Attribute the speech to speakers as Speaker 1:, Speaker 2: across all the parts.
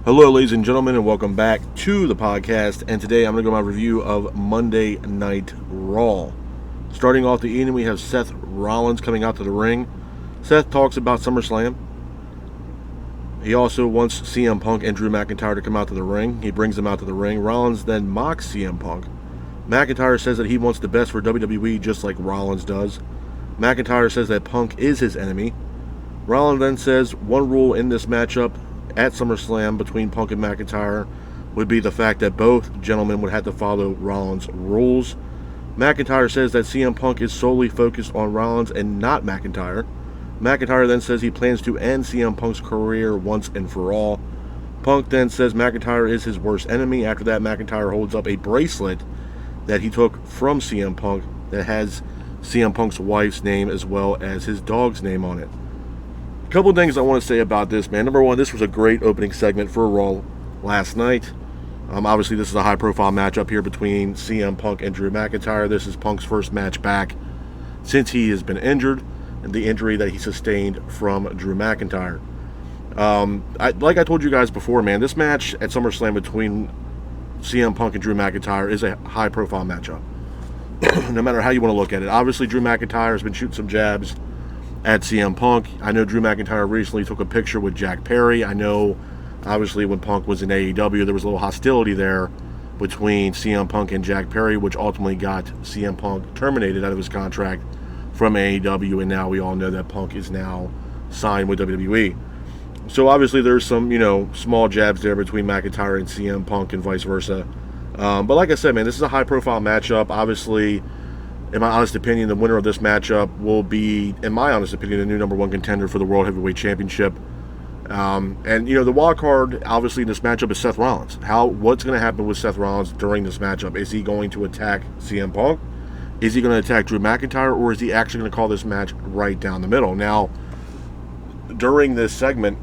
Speaker 1: Hello, ladies and gentlemen, and welcome back to the podcast. And today I'm going to go my review of Monday Night Raw. Starting off the evening, we have Seth Rollins coming out to the ring. Seth talks about SummerSlam. He also wants CM Punk and Drew McIntyre to come out to the ring. He brings them out to the ring. Rollins then mocks CM Punk. McIntyre says that he wants the best for WWE just like Rollins does. McIntyre says that Punk is his enemy. Rollins then says one rule in this matchup at SummerSlam between Punk and McIntyre would be the fact that both gentlemen would have to follow Rollins' rules. McIntyre says that CM Punk is solely focused on Rollins and not McIntyre. McIntyre then says he plans to end CM Punk's career once and for all. Punk then says McIntyre is his worst enemy. After that, McIntyre holds up a bracelet that he took from CM Punk that has CM Punk's wife's name as well as his dog's name on it. A couple of things I want to say about this, man. Number one, this was a great opening segment for Raw last night. Obviously, this is a high-profile matchup here between CM Punk and Drew McIntyre. This is Punk's first match back since he has been injured, and the injury that he sustained from Drew McIntyre. Like I told you guys before, man, this match at SummerSlam between CM Punk and Drew McIntyre is a high-profile matchup. No matter how you want to look at it. Obviously, Drew McIntyre has been shooting some jabs at CM Punk. I know Drew McIntyre recently took a picture with Jack Perry. I know, obviously, when Punk was in AEW, there was a little hostility there between CM Punk and Jack Perry, which ultimately got CM Punk terminated out of his contract from AEW, and now we all know that Punk is now signed with WWE. So obviously there's some, small jabs there between McIntyre and CM Punk and vice versa. But like I said, man, this is a high-profile matchup. Obviously, in my honest opinion, the winner of this matchup will be, in my honest opinion, the new number one contender for the World Heavyweight Championship. The wild card, obviously, in this matchup is Seth Rollins. What's going to happen with Seth Rollins during this matchup? Is he going to attack CM Punk? Is he going to attack Drew McIntyre? Or is he actually going to call this match right down the middle? Now, during this segment,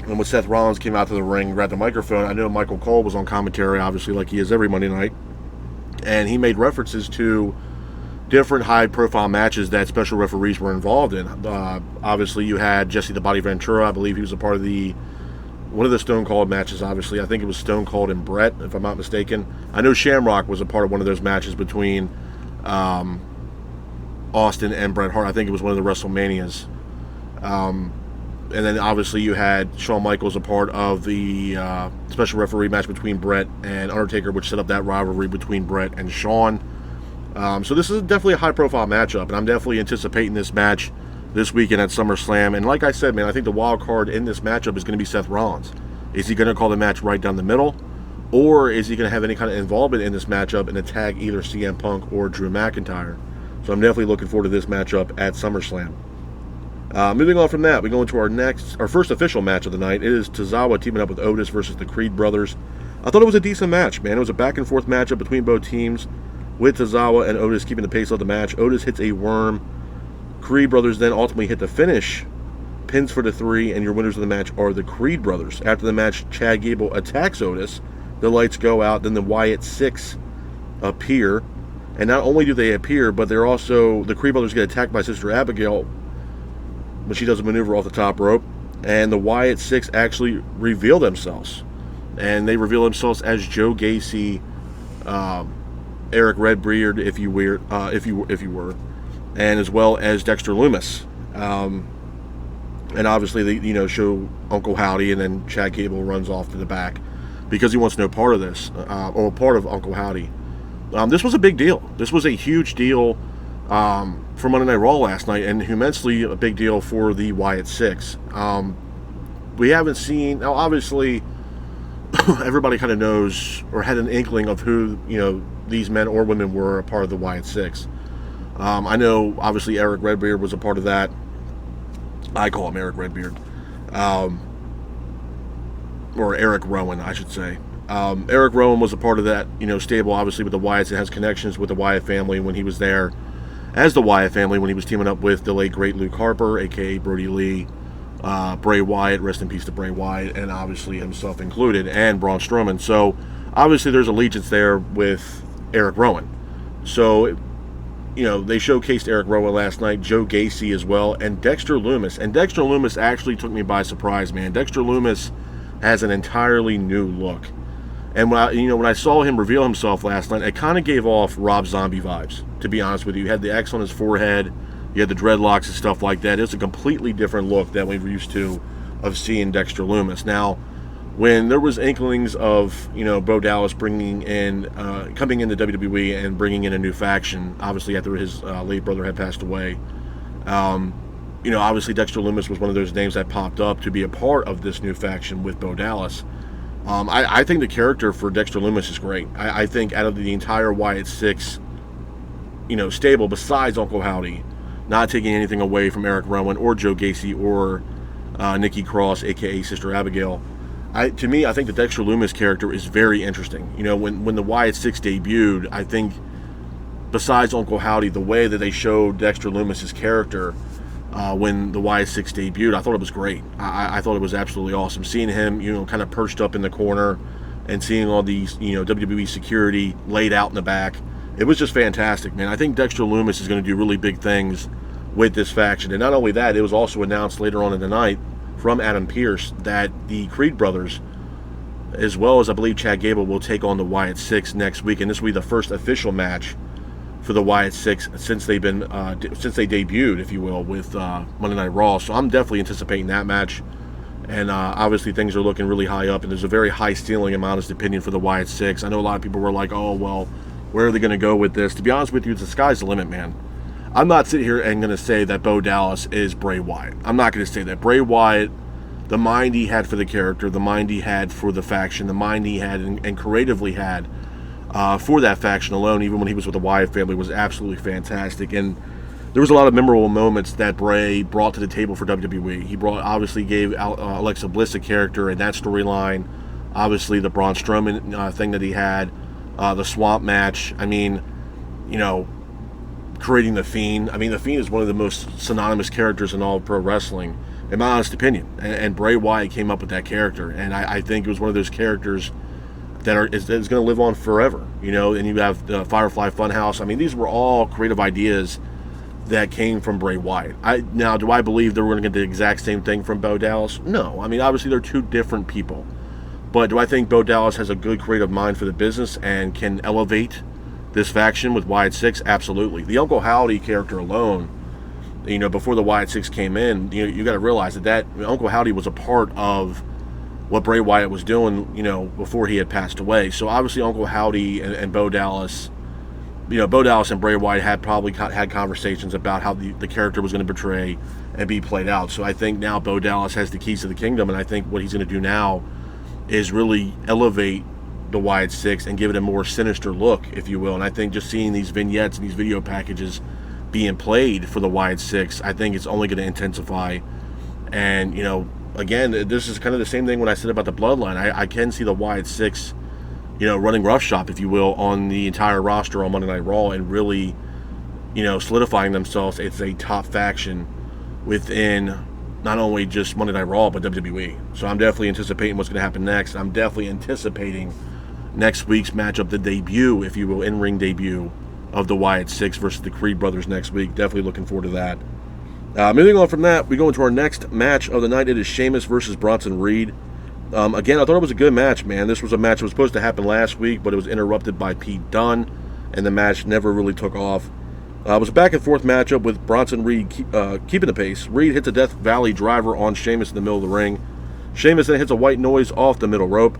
Speaker 1: and when Seth Rollins came out to the ring, grabbed the microphone, I know Michael Cole was on commentary, obviously, like he is every Monday night. And he made references to different high-profile matches that special referees were involved in. Obviously, you had Jesse the Body Ventura. I believe he was a part of one of the Stone Cold matches, obviously. I think it was Stone Cold and Brett, if I'm not mistaken. I know Shamrock was a part of one of those matches between Austin and Bret Hart. I think it was one of the WrestleManias. And then, obviously, you had Shawn Michaels a part of the special referee match between Bret and Undertaker, which set up that rivalry between Bret and Shawn. So this is definitely a high-profile matchup, and I'm definitely anticipating this match this weekend at SummerSlam. And like I said, man, I think the wild card in this matchup is going to be Seth Rollins. Is he going to call the match right down the middle, or is he going to have any kind of involvement in this matchup and attack either CM Punk or Drew McIntyre? So I'm definitely looking forward to this matchup at SummerSlam. Moving on from that, we go into our first official match of the night. It is Tozawa teaming up with Otis versus the Creed brothers. I thought it was a decent match, man. It was a back-and-forth matchup between both teams, with Tozawa and Otis keeping the pace of the match. Otis hits a worm. Creed brothers then ultimately hit the finish. Pins for the 3, and your winners of the match are the Creed brothers. After the match, Chad Gable attacks Otis. The lights go out. Then the Wyatt 6 appear. And not only do they appear, but the Creed brothers get attacked by Sister Abigail when she does a maneuver off the top rope. And the Wyatt 6 actually reveal themselves. And they reveal themselves as Joe Gacy, Eric Redbeard, if you were, and as well as Dexter Lumis, and obviously they show Uncle Howdy, and then Chad Gable runs off to the back because he wants no part of this, or part of Uncle Howdy. This was a big deal. This was a huge deal for Monday Night Raw last night, and immensely a big deal for the Wyatt 6. We haven't seen, now obviously everybody kind of knows or had an inkling of who these men or women were a part of the Wyatt 6. I know, obviously, Eric Redbeard was a part of that. I call him Eric Redbeard. Or Eric Rowan, I should say. Eric Rowan was a part of that, stable, obviously, with the Wyatts, and has connections with the Wyatt family when he was there as the Wyatt family, when he was teaming up with the late, great Luke Harper, a.k.a. Brody Lee, Bray Wyatt, rest in peace to Bray Wyatt, and obviously himself included, and Braun Strowman. So, obviously, there's allegiance there with Eric Rowan. So, they showcased Eric Rowan last night, Joe Gacy as well, and Dexter Lumis. And Dexter Lumis actually took me by surprise, man. Dexter Lumis has an entirely new look. And when I saw him reveal himself last night, it kind of gave off Rob Zombie vibes, to be honest with you. He had the X on his forehead, he had the dreadlocks and stuff like that. It's a completely different look than we're used to of seeing Dexter Lumis. Now, when there was inklings of, Bo Dallas coming into WWE and bringing in a new faction, obviously after his late brother had passed away, obviously Dexter Lumis was one of those names that popped up to be a part of this new faction with Bo Dallas. I think the character for Dexter Lumis is great. I think out of the entire Wyatt 6, stable, besides Uncle Howdy, not taking anything away from Eric Rowan or Joe Gacy or Nikki Cross, a.k.a. Sister Abigail, to me, I think the Dexter Lumis character is very interesting. When the Wyatt 6 debuted, I think, besides Uncle Howdy, the way that they showed Dexter Lumis' character when the Wyatt 6 debuted, I thought it was great. I thought it was absolutely awesome. Seeing him, kind of perched up in the corner and seeing all these, WWE security laid out in the back, it was just fantastic, man. I think Dexter Lumis is going to do really big things with this faction. And not only that, it was also announced later on in the night from Adam Pearce that the Creed brothers, as well as I believe Chad Gable, will take on the Wyatt 6 next week. And this will be the first official match for the Wyatt 6 since they debuted, if you will, with Monday Night Raw. So I'm definitely anticipating that match. And obviously things are looking really high up, and there's a very high ceiling, in my honest opinion, for the Wyatt 6. I know a lot of people were like, oh, well, where are they going to go with this? To be honest with you, the sky's the limit, man. I'm not sitting here and going to say that Bo Dallas is Bray Wyatt. I'm not going to say that. Bray Wyatt, the mind he had for the character, the mind he had for the faction, the mind he had and creatively had for that faction alone, even when he was with the Wyatt family, was absolutely fantastic. And there was a lot of memorable moments that Bray brought to the table for WWE. He obviously gave Alexa Bliss a character in that storyline. Obviously, the Braun Strowman thing that he had, the Swamp match. I mean, creating The Fiend. I mean, The Fiend is one of the most synonymous characters in all of pro wrestling, in my honest opinion. And Bray Wyatt came up with that character. And I think it was one of those characters that is going to live on forever. And you have the Firefly Funhouse. I mean, these were all creative ideas that came from Bray Wyatt. Now, do I believe that we're going to get the exact same thing from Bo Dallas? No. I mean, obviously, they're two different people. But do I think Bo Dallas has a good creative mind for the business and can elevate this faction with Wyatt 6? Absolutely. The Uncle Howdy character alone, before the Wyatt 6 came in, you got to realize that Uncle Howdy was a part of what Bray Wyatt was doing, before he had passed away. So obviously Uncle Howdy and Bo Dallas, Bo Dallas and Bray Wyatt had probably had conversations about how the character was going to portray and be played out. So I think now Bo Dallas has the keys to the kingdom, and I think what he's going to do now is really elevate the Wyatt 6 and give it a more sinister look, if you will. And I think just seeing these vignettes and these video packages being played for the Wyatt 6, I think it's only going to intensify. And, again, this is kind of the same thing when I said about the Bloodline. I can see the Wyatt 6, running roughshod, if you will, on the entire roster on Monday Night Raw and really, solidifying themselves as a top faction within not only just Monday Night Raw, but WWE. So I'm definitely anticipating what's going to happen next. I'm definitely anticipating next week's matchup, the debut, if you will, in-ring debut of the Wyatt 6 versus the Creed brothers next week. Definitely looking forward to that. Moving on from that, we go into our next match of the night. It is Sheamus versus Bronson Reed. Again, I thought it was a good match, man. This was a match that was supposed to happen last week, but it was interrupted by Pete Dunne, and the match never really took off. It was a back-and-forth matchup with Bronson Reed keeping the pace. Reed hits a Death Valley driver on Sheamus in the middle of the ring. Sheamus then hits a white noise off the middle rope.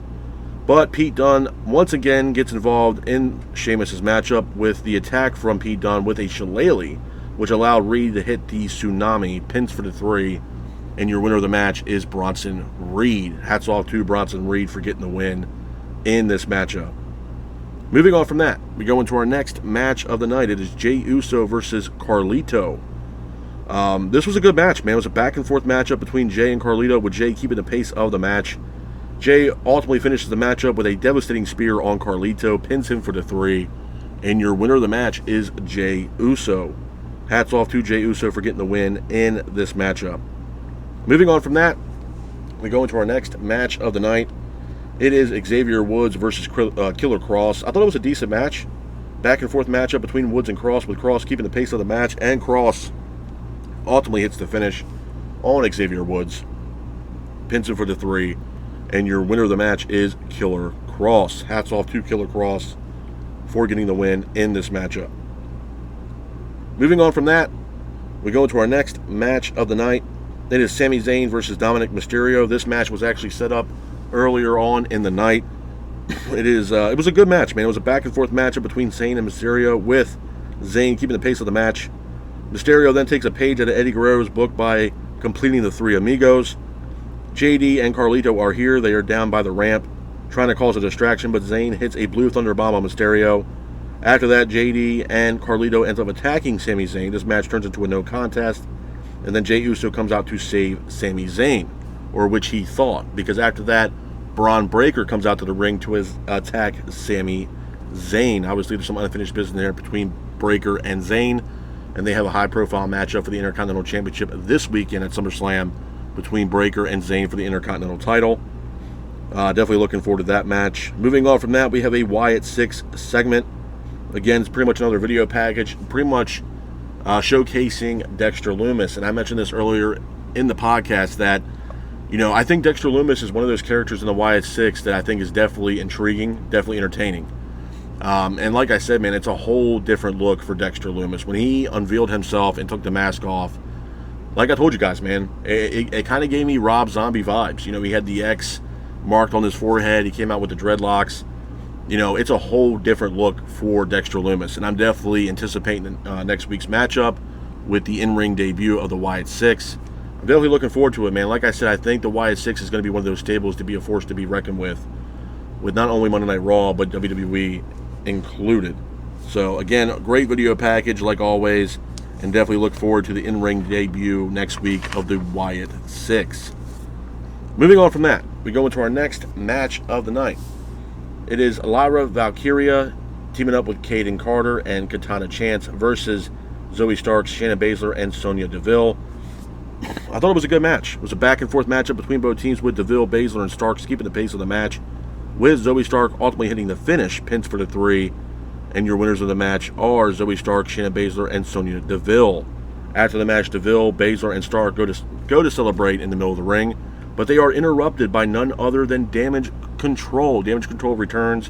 Speaker 1: But Pete Dunne once again gets involved in Sheamus' matchup with the attack from Pete Dunne with a shillelagh, which allowed Reed to hit the tsunami, pins for the 3, and your winner of the match is Bronson Reed. Hats off to Bronson Reed for getting the win in this matchup. Moving on from that, we go into our next match of the night. It is Jey Uso versus Carlito. This was a good match, man. It was a back-and-forth matchup between Jey and Carlito, with Jey keeping the pace of the match. Jey ultimately finishes the matchup with a devastating spear on Carlito, pins him for the 3, and your winner of the match is Jey Uso. Hats off to Jey Uso for getting the win in this matchup. Moving on from that, we go into our next match of the night. It is Xavier Woods versus Killer Kross. I thought it was a decent match. Back and forth matchup between Woods and Kross, with Kross keeping the pace of the match, and Kross ultimately hits the finish on Xavier Woods. Pins him for the 3, and your winner of the match is Killer Cross. Hats off to Killer Cross for getting the win in this matchup. Moving on from that, we go into our next match of the night. It is Sami Zayn versus Dominic Mysterio. This match was actually set up earlier on in the night. It was a good match, man. It was a back and forth matchup between Zayn and Mysterio, with Zayn keeping the pace of the match. Mysterio then takes a page out of Eddie Guerrero's book by completing the Three Amigos. JD and Carlito are here. They are down by the ramp, trying to cause a distraction, but Zayn hits a Blue Thunder Bomb on Mysterio. After that, JD and Carlito ends up attacking Sami Zayn. This match turns into a no contest, and then Jey Uso comes out to save Sami Zayn, or which he thought, because after that, Braun Breaker comes out to the ring to attack Sami Zayn. Obviously, there's some unfinished business there between Breaker and Zayn, and they have a high-profile matchup for the Intercontinental Championship this weekend at SummerSlam between Breaker and Zayn for the Intercontinental title. Definitely looking forward to that match. Moving on from that, we have a Wyatt 6 segment. Again, it's pretty much another video package, pretty much showcasing Dexter Lumis. And I mentioned this earlier in the podcast that, I think Dexter Lumis is one of those characters in the Wyatt 6 that I think is definitely intriguing, definitely entertaining. And like I said, man, it's a whole different look for Dexter Lumis. When he unveiled himself and took the mask off, like I told you guys, man, it kind of gave me Rob Zombie vibes. He had the X marked on his forehead. He came out with the dreadlocks. It's a whole different look for Dexter Lumis. And I'm definitely anticipating next week's matchup with the in-ring debut of the Wyatt 6. I'm definitely looking forward to it, man. Like I said, I think the Wyatt 6 is going to be one of those stables to be a force to be reckoned with not only Monday Night Raw, but WWE included. So, again, a great video package, like always, and definitely look forward to the in-ring debut next week of the Wyatt 6. Moving on from that, we go into our next match of the night. It is Lyra Valkyria teaming up with Kaden Carter and Katana Chance versus Zoe Starks, Shayna Baszler, and Sonya Deville. I thought it was a good match. It was a back-and-forth matchup between both teams, with Deville, Baszler, and Starks keeping the pace of the match, with Zoe Stark ultimately hitting the finish, pins for the 3. And your winners of the match are Zoe Stark, Shayna Baszler, and Sonya Deville. After the match, Deville, Baszler, and Stark go to celebrate in the middle of the ring, but they are interrupted by none other than Damage Control. Damage Control returns.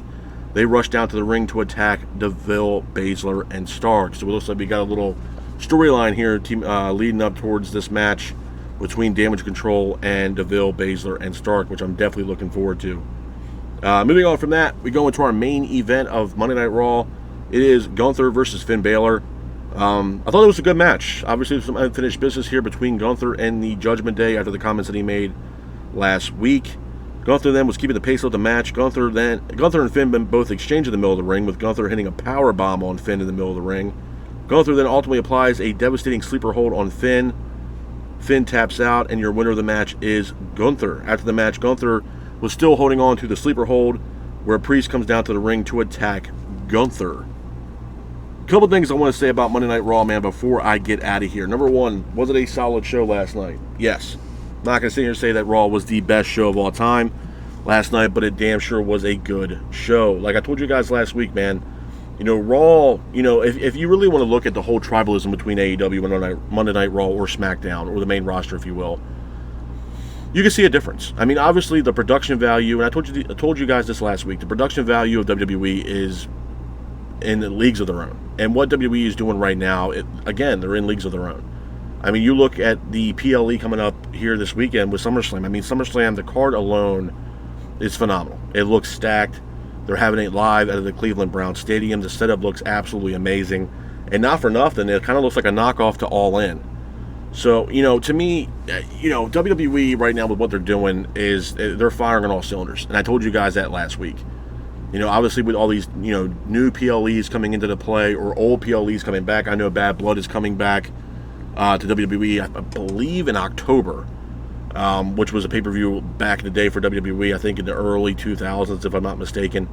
Speaker 1: They rush down to the ring to attack Deville, Baszler, and Stark. So it looks like we got a little storyline here leading up towards this match between Damage Control and Deville, Baszler, and Stark, which I'm definitely looking forward to. Moving on from that, we go into our main event of Monday Night Raw. It is Gunther versus Finn Balor. I thought it was a good match. Obviously, there's some unfinished business here between Gunther and the Judgment Day after the comments that he made last week. Gunther then was keeping the pace of the match. Gunther and Finn both exchanged in the middle of the ring, with Gunther hitting a power bomb on Finn in the middle of the ring. Gunther then ultimately applies a devastating sleeper hold on Finn. Finn taps out, and your winner of the match is Gunther. After the match, Gunther was still holding on to the sleeper hold, where Priest comes down to the ring to attack Gunther. A couple things I want to say about Monday Night Raw, man, before I get out of here. Number one, was it a solid show last night? Yes. I'm not going to sit here and say that Raw was the best show of all time last night, but it damn sure was a good show. Like I told you guys last week, man, Raw, if you really want to look at the whole tribalism between AEW and Monday Night Raw or SmackDown, or the main roster, if you will, you can see a difference. I mean, obviously, the production value, and I told you guys this last week, the production value of WWE is in the leagues of their own. And what WWE is doing right now, again, they're in leagues of their own. I mean, you look at the PLE coming up here this weekend with SummerSlam. I mean, SummerSlam, the card alone is phenomenal. It looks stacked. They're having it live out of the Cleveland Browns Stadium. The setup looks absolutely amazing. And not for nothing, it kind of looks like a knockoff to All In. So, to me, WWE right now with what they're doing is they're firing on all cylinders. And I told you guys that last week. Obviously with all these, new PLEs coming into the play, or old PLEs coming back. I know Bad Blood is coming back to WWE, I believe, in October, which was a pay-per-view back in the day for WWE, I think in the early 2000s, if I'm not mistaken,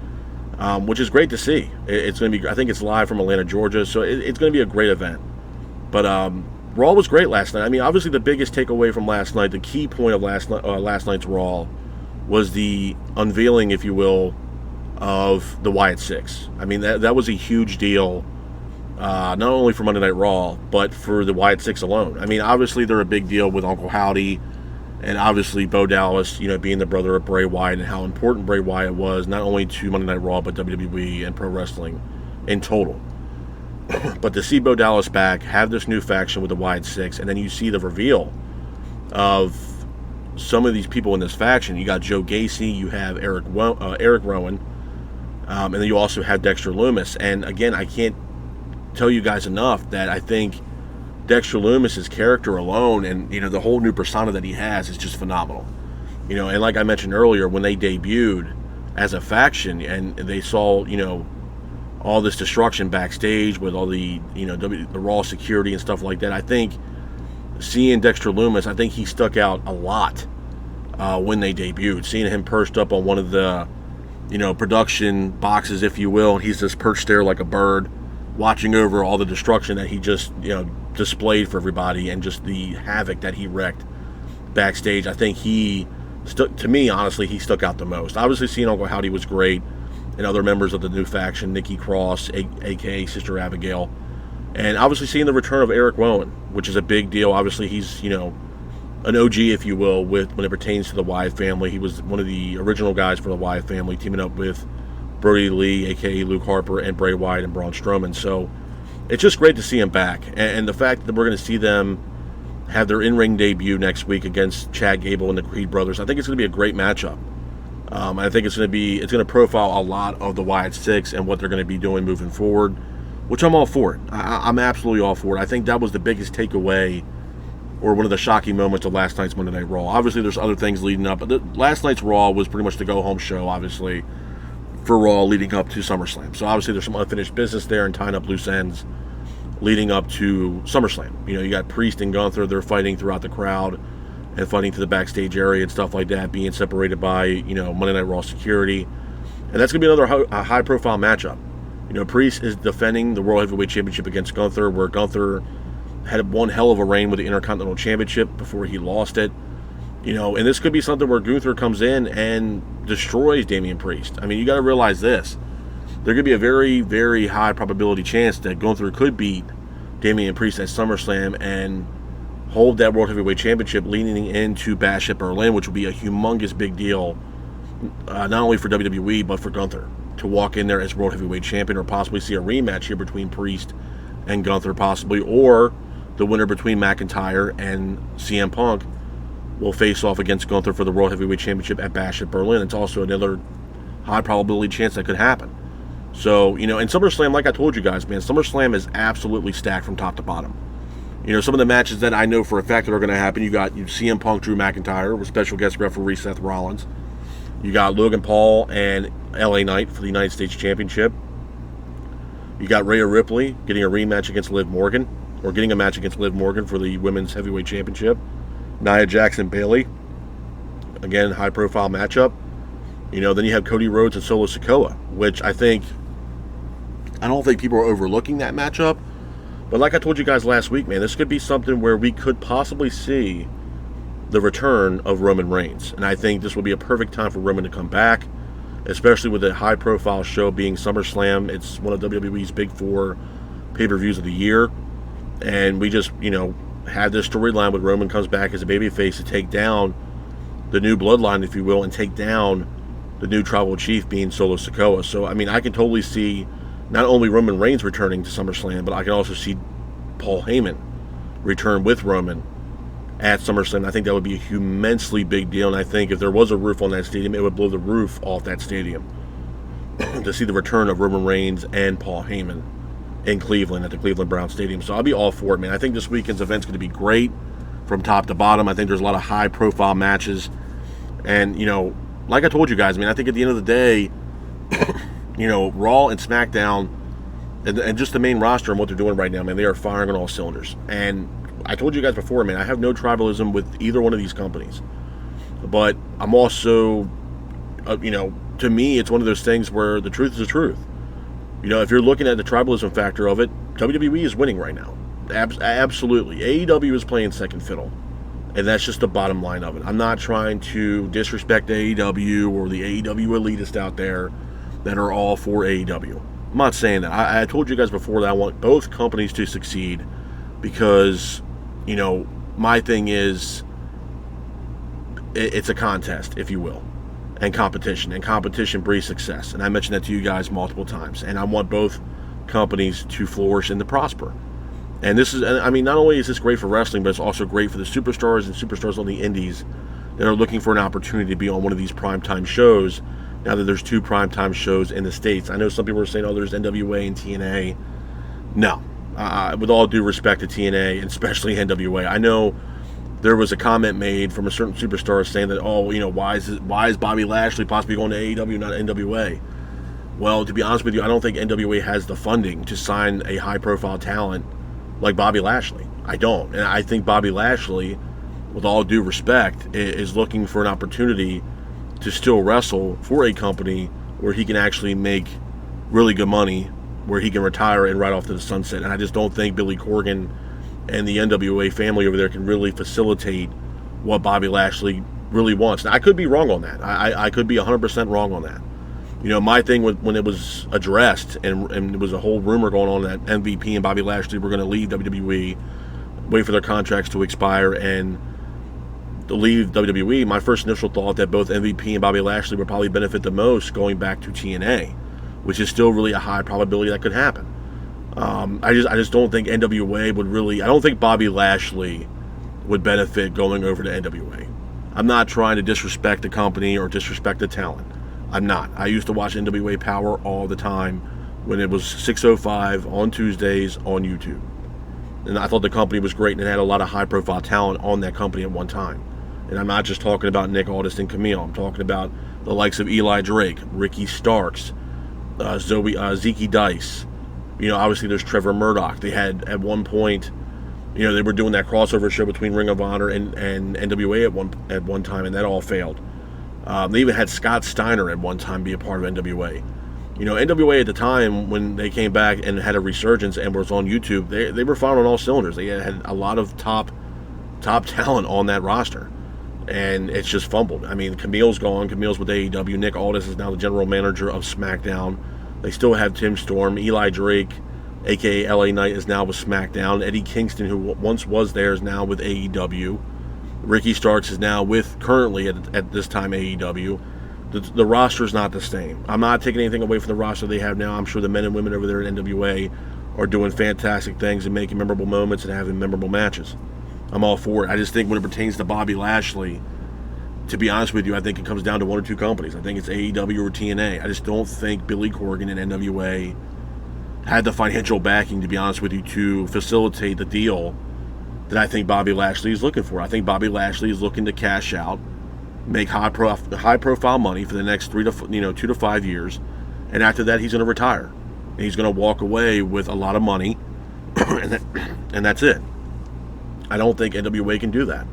Speaker 1: which is great to see. It's going to be, I think it's live from Atlanta, Georgia, so it's going to be a great event. But Raw was great last night. I mean, obviously the biggest takeaway from last night, the key point of last night's Raw, was the unveiling, if you will, of the Wyatt 6. I mean, that was a huge deal, not only for Monday Night Raw, but for the Wyatt 6 alone. I mean, obviously they're a big deal with Uncle Howdy And obviously, Bo Dallas, being the brother of Bray Wyatt and how important Bray Wyatt was, not only to Monday Night Raw, but WWE and pro wrestling in total. But to see Bo Dallas back, have this new faction with the Wyatt Six, and then you see the reveal of some of these people in this faction. You got Joe Gacy, you have Eric Rowan, and then you also have Dexter Lumis. And again, I can't tell you guys enough that I think Dexter Lumis's character alone and the whole new persona that he has is just phenomenal. And like I mentioned earlier, when they debuted as a faction and they saw all this destruction backstage with all the the Raw security and stuff like that, I think seeing Dexter Lumis, I think he stuck out a lot when they debuted. Seeing him perched up on one of the production boxes, if you will, and he's just perched there like a bird, watching over all the destruction that he just displayed for everybody and just the havoc that he wreaked backstage. I think to me, honestly, he stuck out the most. Obviously, seeing Uncle Howdy was great, and other members of the new faction, Nikki Cross, aka Sister Abigail, and obviously seeing the return of Eric Rowan, which is a big deal. Obviously, he's an OG, if you will, when it pertains to the Wyatt family. He was one of the original guys for the Wyatt family, teaming up with Brody Lee, aka Luke Harper, and Bray Wyatt and Braun Strowman. So it's just great to see him back, and the fact that we're going to see them have their in-ring debut next week against Chad Gable and the Creed brothers, I think it's going to be a great matchup. I think it's going to profile a lot of the Wyatt Six and what they're going to be doing moving forward, which I'm all for it. I'm absolutely all for it. I think that was the biggest takeaway, or one of the shocking moments of last night's Monday Night Raw. Obviously, there's other things leading up, but last night's Raw was pretty much the go-home show, obviously, for Raw leading up to SummerSlam. So obviously, there's some unfinished business there and tying up loose ends leading up to SummerSlam. You got Priest and Gunther, they're fighting throughout the crowd and fighting to the backstage area and stuff like that, being separated by, Monday Night Raw security. And that's going to be another high-profile matchup. Priest is defending the World Heavyweight Championship against Gunther, where Gunther had one hell of a reign with the Intercontinental Championship before he lost it. And this could be something where Gunther comes in and destroys Damian Priest. I mean, you got to realize this. There could be a very, very high probability chance that Gunther could beat Damian Priest at SummerSlam and hold that World Heavyweight Championship leading into Bash at Berlin, which would be a humongous big deal, not only for WWE, but for Gunther to walk in there as World Heavyweight Champion, or possibly see a rematch here between Priest and Gunther possibly, or the winner between McIntyre and CM Punk will face off against Gunther for the World Heavyweight Championship at Bash at Berlin. It's also another high probability chance that could happen. So, and SummerSlam, like I told you guys, man, SummerSlam is absolutely stacked from top to bottom. Some of the matches that I know for a fact that are going to happen, you got CM Punk, Drew McIntyre, with special guest referee Seth Rollins. You got Logan Paul and LA Knight for the United States Championship. You got Rhea Ripley getting a rematch against Liv Morgan, or getting a match against Liv Morgan for the Women's Heavyweight Championship. Nia Jax and Bayley, again, high-profile matchup. Then you have Cody Rhodes and Solo Sikoa, which I don't think people are overlooking that matchup. But like I told you guys last week, man, this could be something where we could possibly see the return of Roman Reigns. And I think this will be a perfect time for Roman to come back, especially with a high-profile show being SummerSlam. It's one of WWE's big four pay-per-views of the year. And we just, had this storyline with Roman comes back as a babyface to take down the new bloodline, if you will, and take down the new tribal chief being Solo Sikoa. So, I mean, I can totally see not only Roman Reigns returning to SummerSlam, but I can also see Paul Heyman return with Roman at SummerSlam. I think that would be a immensely big deal, and I think if there was a roof on that stadium, it would blow the roof off that stadium to see the return of Roman Reigns and Paul Heyman in Cleveland at the Cleveland Browns Stadium. So I'll be all for it, man. I think this weekend's event's going to be great from top to bottom. I think there's a lot of high-profile matches, and, like I told you guys, I think at the end of the day, Raw and SmackDown and just the main roster and what they're doing right now, man, they are firing on all cylinders. And I told you guys before, man, I have no tribalism with either one of these companies. But I'm also, to me, it's one of those things where the truth is the truth. If you're looking at the tribalism factor of it, WWE is winning right now. Absolutely. AEW is playing second fiddle. And that's just the bottom line of it. I'm not trying to disrespect AEW or the AEW elitists out there that are all for AEW. I'm not saying that. I told you guys before that I want both companies to succeed because, my thing is, it's a contest, if you will, and competition breeds success. And I mentioned that to you guys multiple times. And I want both companies to flourish and to prosper. And this is, I mean, not only is this great for wrestling, but it's also great for the superstars and superstars on the indies that are looking for an opportunity to be on one of these primetime shows. Now that there's 2 primetime shows in the States. I know some people are saying, oh, there's NWA and TNA. No. With all due respect to TNA, and especially NWA, I know there was a comment made from a certain superstar saying that, oh, why is Bobby Lashley possibly going to AEW, not NWA? Well, to be honest with you, I don't think NWA has the funding to sign a high-profile talent like Bobby Lashley. I don't. And I think Bobby Lashley, with all due respect, is looking for an opportunity to still wrestle for a company where he can actually make really good money, where he can retire and ride off to the sunset. And I just don't think Billy Corgan and the NWA family over there can really facilitate what Bobby Lashley really wants. Now, I could be wrong on that. I could be 100% wrong on that. My thing when it was addressed and there was a whole rumor going on that MVP and Bobby Lashley were going to leave WWE, wait for their contracts to expire, and to leave WWE, my first initial thought that both MVP and Bobby Lashley would probably benefit the most going back to TNA, which is still really a high probability that could happen. I just don't think NWA would really. I don't think Bobby Lashley would benefit going over to NWA. I'm not trying to disrespect the company or disrespect the talent. I'm not. I used to watch NWA Power all the time when it was 6:05 on Tuesdays on YouTube. And I thought the company was great and it had a lot of high-profile talent on that company at one time. And I'm not just talking about Nick Aldis and Camille. I'm talking about the likes of Eli Drake, Ricky Starks, Zeke Dice. Obviously there's Trevor Murdoch. They had at one point, they were doing that crossover show between Ring of Honor and NWA at one time, and that all failed. They even had Scott Steiner at one time be a part of NWA. NWA at the time, when they came back and had a resurgence and was on YouTube, they were firing on all cylinders. They had a lot of top talent on that roster. And it's just fumbled. I mean, Camille's gone. Camille's with AEW. Nick Aldis is now the general manager of SmackDown. They still have Tim Storm. Eli Drake, a.k.a. LA Knight, is now with SmackDown. Eddie Kingston, who once was there, is now with AEW. Ricky Starks is now currently at this time, AEW. The roster is not the same. I'm not taking anything away from the roster they have now. I'm sure the men and women over there at NWA are doing fantastic things and making memorable moments and having memorable matches. I'm all for it. I just think when it pertains to Bobby Lashley, to be honest with you, I think it comes down to 1 or 2 companies. I think it's AEW or TNA. I just don't think Billy Corgan and NWA had the financial backing, to be honest with you, to facilitate the deal that I think Bobby Lashley is looking for. I think Bobby Lashley is looking to cash out, make high profile money for the next 2 to 5 years, and after that he's going to retire. And he's going to walk away with a lot of money, and that's it. I don't think NWA can do that.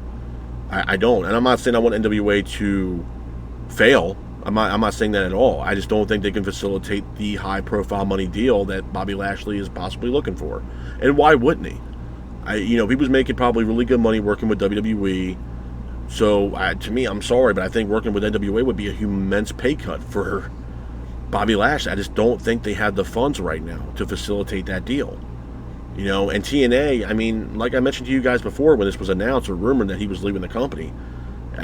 Speaker 1: I don't. And I'm not saying I want NWA to fail. I'm not saying that at all. I just don't think they can facilitate the high-profile money deal that Bobby Lashley is possibly looking for. And why wouldn't he? He was making probably really good money working with WWE. So, to me, I'm sorry, but I think working with NWA would be a immense pay cut for Bobby Lashley. I just don't think they have the funds right now to facilitate that deal. And TNA, I mean, like I mentioned to you guys before when this was announced or rumored that he was leaving the company,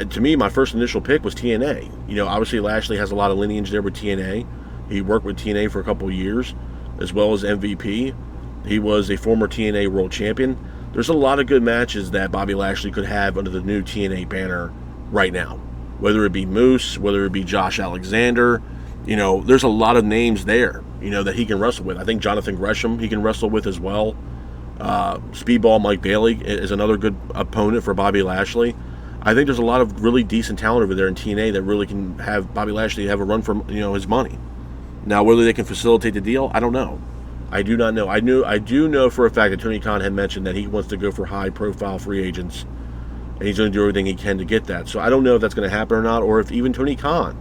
Speaker 1: to me, my first initial pick was TNA. Obviously Lashley has a lot of lineage there with TNA. He worked with TNA for a couple of years, as well as MVP. He was a former TNA World Champion. There's a lot of good matches that Bobby Lashley could have under the new TNA banner right now. Whether it be Moose, whether it be Josh Alexander, there's a lot of names there, that he can wrestle with. I think Jonathan Gresham he can wrestle with as well. Speedball Mike Bailey is another good opponent for Bobby Lashley. I think there's a lot of really decent talent over there in TNA that really can have Bobby Lashley have a run for his money. Now, whether they can facilitate the deal, I don't know. I do not know. I do know for a fact that Tony Khan had mentioned that he wants to go for high-profile free agents, and he's going to do everything he can to get that. So I don't know if that's going to happen or not, or if even Tony Khan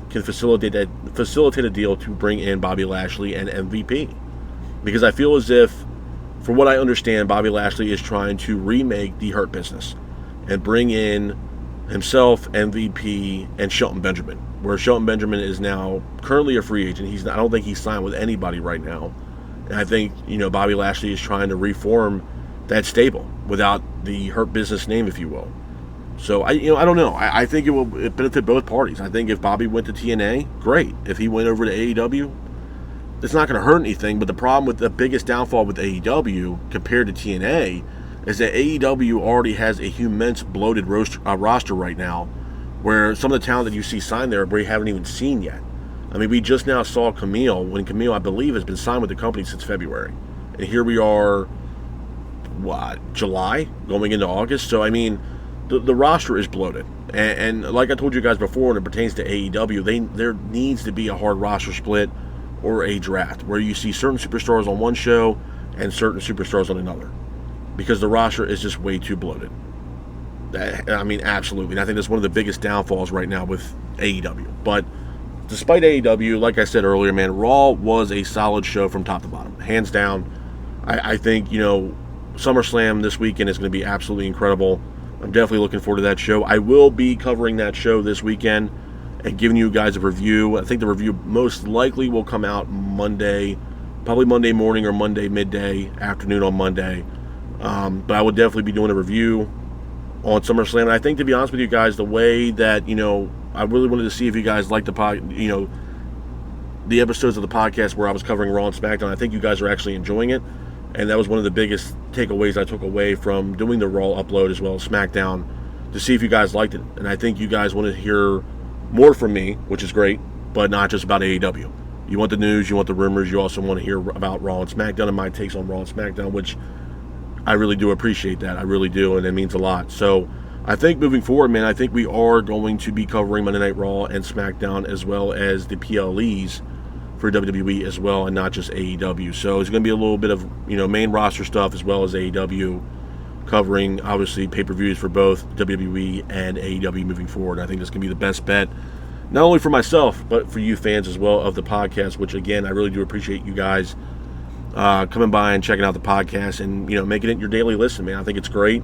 Speaker 1: can facilitate a deal to bring in Bobby Lashley and MVP. Because I feel as if, from what I understand, Bobby Lashley is trying to remake the Hurt Business and bring in himself, MVP, and Shelton Benjamin, where Shelton Benjamin is now currently a free agent. I don't think he's signed with anybody right now. And I think, Bobby Lashley is trying to reform that stable without the Hurt Business name, if you will. So I don't know. I think it benefit both parties. I think if Bobby went to TNA, great. If he went over to AEW, it's not going to hurt anything. But the problem with the biggest downfall with AEW compared to TNA is that AEW already has a immense bloated roster right now, where some of the talent that you see signed there we haven't even seen yet. I mean, we just now saw Camille, when Camille, I believe, has been signed with the company since February. And here we are, July, going into August. So, I mean, the roster is bloated. And like I told you guys before, when it pertains to AEW, there needs to be a hard roster split or a draft where you see certain superstars on one show and certain superstars on another. Because the roster is just way too bloated. I mean, absolutely. And I think that's one of the biggest downfalls right now with AEW. But despite AEW, like I said earlier, man, Raw was a solid show from top to bottom. Hands down. I think, SummerSlam this weekend is going to be absolutely incredible. I'm definitely looking forward to that show. I will be covering that show this weekend and giving you guys a review. I think the review most likely will come out Monday, probably Monday morning or Monday midday, afternoon on Monday. But I will definitely be doing a review on SummerSlam. And I think, to be honest with you guys, the way that, I really wanted to see if you guys liked the episodes of the podcast where I was covering Raw and SmackDown. I think you guys are actually enjoying it. And that was one of the biggest takeaways I took away from doing the Raw upload as well as SmackDown, to see if you guys liked it. And I think you guys want to hear more from me, which is great, but not just about AEW. You want the news, you want the rumors, you also want to hear about Raw and SmackDown and my takes on Raw and SmackDown, which I really do appreciate that. I really do, and it means a lot. So I think moving forward, man, I think we are going to be covering Monday Night Raw and SmackDown as well as the PLEs for WWE as well, and not just AEW. So it's going to be a little bit of, main roster stuff as well as AEW, covering, obviously, pay-per-views for both WWE and AEW moving forward. I think that's going to be the best bet, not only for myself, but for you fans as well of the podcast, which, again, I really do appreciate you guys coming by and checking out the podcast and, making it your daily listen, man. I think it's great,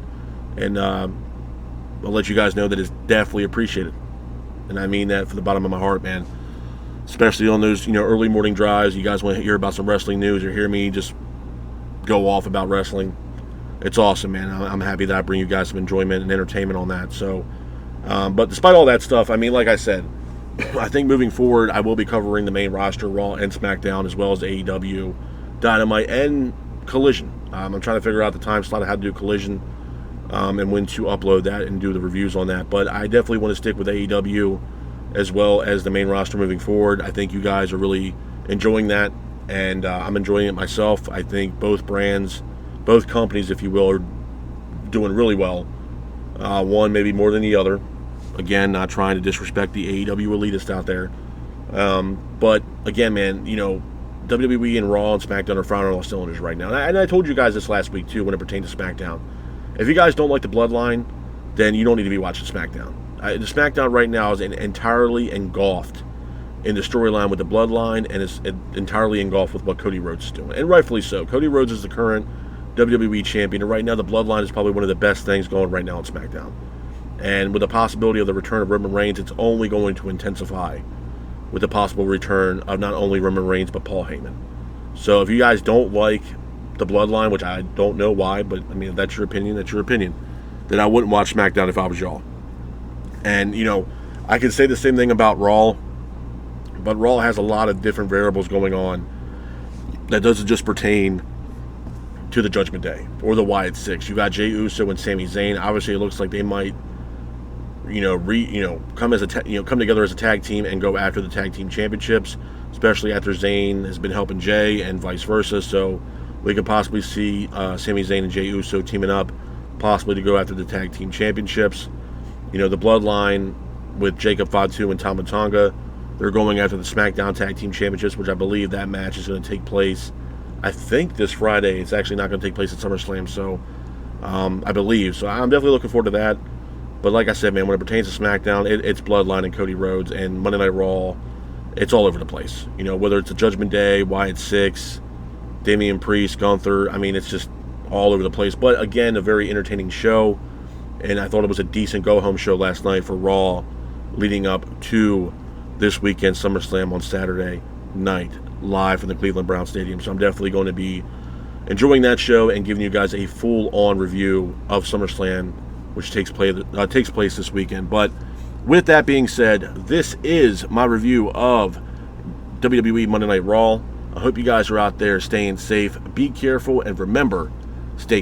Speaker 1: and I'll let you guys know that it's definitely appreciated. And I mean that from the bottom of my heart, man. Especially on those, early morning drives. You guys want to hear about some wrestling news or hear me just go off about wrestling. It's awesome, man. I'm happy that I bring you guys some enjoyment and entertainment on that. So, but despite all that stuff, I mean, like I said, I think moving forward, I will be covering the main roster, Raw and SmackDown, as well as AEW, Dynamite, and Collision. I'm trying to figure out the time slot of how to do Collision and when to upload that and do the reviews on that. But I definitely want to stick with AEW as well as the main roster moving forward. I think you guys are really enjoying that, and I'm enjoying it myself. I think both brands, both companies, if you will, are doing really well. One maybe more than the other. Again, not trying to disrespect the AEW elitist out there. But again, man, WWE and Raw and SmackDown are firing on all cylinders right now. And I told you guys this last week, too, when it pertained to SmackDown. If you guys don't like the Bloodline, then you don't need to be watching SmackDown. The SmackDown right now is entirely engulfed in the storyline with the Bloodline, and it's entirely engulfed with what Cody Rhodes is doing. And rightfully so. Cody Rhodes is the current WWE champion, and right now the Bloodline is probably one of the best things going right now on SmackDown. And with the possibility of the return of Roman Reigns, it's only going to intensify with the possible return of not only Roman Reigns, but Paul Heyman. So if you guys don't like the Bloodline, which I don't know why, but I mean, if that's your opinion, then I wouldn't watch SmackDown if I was y'all. And, I could say the same thing about Raw, but Raw has a lot of different variables going on that doesn't just pertain to the Judgment Day or the Wyatt Six. You got Jey Uso and Sami Zayn. Obviously, it looks like they might, come together as a tag team and go after the tag team championships, especially after Zayn has been helping Jey and vice versa. So we could possibly see Sami Zayn and Jey Uso teaming up, possibly to go after the tag team championships. The Bloodline with Jacob Fatu and Tama Tonga, they're going after the SmackDown Tag Team Championships, which I believe that match is going to take place, I think, this Friday. It's actually not going to take place at SummerSlam, so I believe. So I'm definitely looking forward to that. But like I said, man, when it pertains to SmackDown, it's Bloodline and Cody Rhodes, and Monday Night Raw, it's all over the place. Whether it's a Judgment Day, Wyatt Six, Damian Priest, Gunther, I mean, it's just all over the place. But again, a very entertaining show. And I thought it was a decent go-home show last night for Raw, leading up to this weekend SummerSlam on Saturday night, live from the Cleveland Browns Stadium. So I'm definitely going to be enjoying that show and giving you guys a full-on review of SummerSlam which takes place this weekend. But with that being said, this is my review of WWE Monday Night Raw. I hope you guys are out there staying safe. Be careful, and remember, stay clean.